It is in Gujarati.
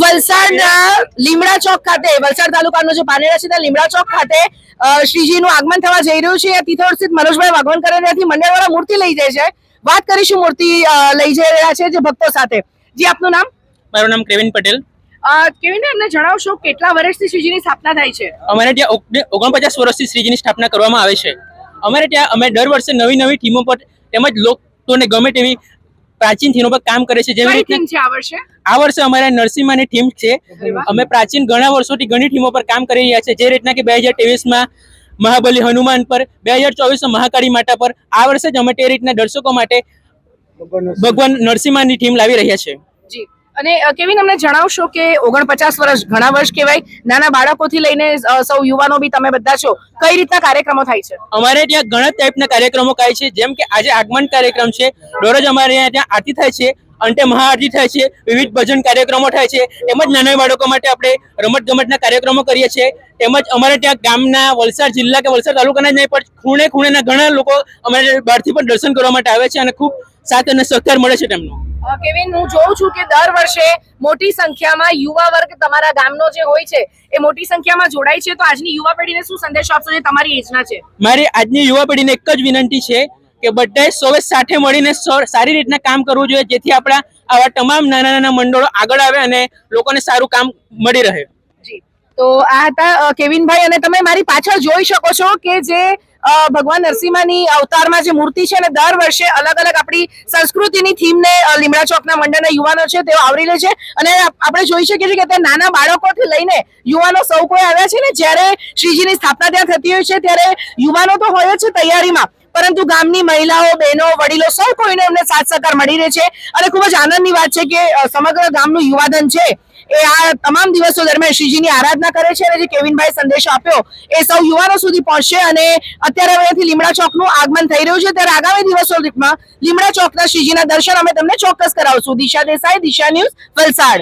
વલસાડના લીમડા ચોક ખાતે વલસાડ તાલુકાનો જે પાનેરા છે ત્યાં લીમડા ચોક ખાતે શ્રીજીનું આગમન થવા જઈ રહ્યું છે. તિથોડ સ્થિત મનોજભાઈ વાઘવાનકર ત્યાંથી મંડળવાળા મૂર્તિ લઈ જાય છે. વાત કરીશું મૂર્તિ લઈ જઈ રહ્યા છે જે ભક્તો સાથે. જી, આપનું નામ? મારું નામ કેવિન પટેલ. કેવિન, અમને જણાવશો કેટલા વર્ષથી શ્રીજીની સ્થાપના થાય છે? અમારે ત્યાં 49 વર્ષથી શ્રીજીની સ્થાપના કરવામાં આવે છે. અમારે ત્યાં અમે દર વર્ષે નવી નવી ટીમો પર તેમજ લોકોને ગમે તેવી પ્રાચીન થીમો પર કામ કરે છે. જેવી રીતે આ વર્ષે અમારા નરસિંહાની થીમ છે. અમે પ્રાચીન ઘણા વર્ષોથી ઘણી ટીમો પર કામ કરી રહ્યા છે. જે રીતના કે 2023માં મહાબલી હનુમાન પર, 2024માં મહાકાળી માતા પર, આ વર્ષે જ અમે તે રીતના દર્શકો માટે ભગવાન નરસિંહાની થીમ લાવી રહ્યા છે. જી, અને કેવિન, અમને જણાવશો કે 49 વર્ષ ઘણા વર્ષ કહેવાય, નાના બાળકોથી લઈને સૌ યુવાનો બી તમે બધા છો, કઈ રીતના કાર્યક્રમો થાય છે? અમારે ત્યાં ઘણા ટાઈપના કાર્યક્રમો થાય છે. જેમ કે આજે આગમન કાર્યક્રમ છે, દરરોજ અમારે ત્યાં આરતી થાય છે, અંતે મહાઆરતી થાય છે, વિવિધ ભજન કાર્યક્રમો થાય છે, તેમજ નાના બાળકો માટે આપણે રમત ગમતના કાર્યક્રમો કરીએ છીએ. તેમજ અમારે ત્યાં ગામના વલસાડ જિલ્લા કે વલસાડ તાલુકાના જ નહીં પણ ખૂણે ખૂણેના ઘણા લોકો અમારે બહારથી પણ દર્શન કરવા માટે આવે છે અને ખૂબ સાથ અને સહકાર મળે છે તેમનો. કેવિન, હું જોઉં છું કે દર વર્ષે મોટી સંખ્યામાં યુવા વર્ગ તમારા ગામનો જે હોય છે એ મોટી સંખ્યામાં જોડાય છે. તો આજની યુવા પેઢીને શું સંદેશ આપશો જે તમારી એજના છે? મારી આજની યુવા પેઢીને એક જ વિનંતી છે કે બધાએ સૌએ સાથે મળીને સારી રીતના કામ કરવું જોઈએ, જેથી આપણા આવા તમામ નાના નાના મંડળો આગળ આવે અને લોકોને સારું કામ મળી રહે. જી, તો આ હતા કેવિનભાઈ, અને તમે મારી પાછળ જોઈ શકો છો કે જે ભગવાન નરસિંહાની અવતારમાં જે મૂર્તિ છે ને દર વર્ષે અલગ અલગ આપણી સંસ્કૃતિની થીમને લીમડા ચોકના મંડળના યુવાનો છે તેઓ આવરી લે છે. અને આપણે જોઈ શકીએ છીએ કે તે નાના બાળકોથી લઈને યુવાનો સૌ કોઈ આવ્યા છે ને જ્યારે શ્રીજીની સ્થાપના ત્યાં થતી હોય છે ત્યારે યુવાનો તો હોય જ છે તૈયારીમાં, પરંતુ ગામની મહિલાઓ, બહેનો, વડીલો સૌ કોઈને અમને સાથ સહકાર મળી રહે છે. અને ખૂબ જ આનંદની વાત છે કે સમગ્ર ગામનું યુવાધન છે એ આ તમામ દિવસો દરમિયાન શ્રીજીની આરાધના કરે છે. અને જે કેવિનભાઈ સંદેશો આપ્યો એ સૌ યુવાનો સુધી પહોંચશે. અને અત્યારે અહીંયાથી લીમડા ચોકનું આગમન થઈ રહ્યું છે ત્યારે આગામી દિવસોમાં લીમડા ચોકના શ્રીજીના દર્શન અમે તમને ચોક્કસ કરાવશું. દિશા દેસાઈ, દિશા ન્યૂઝ, વલસાડ.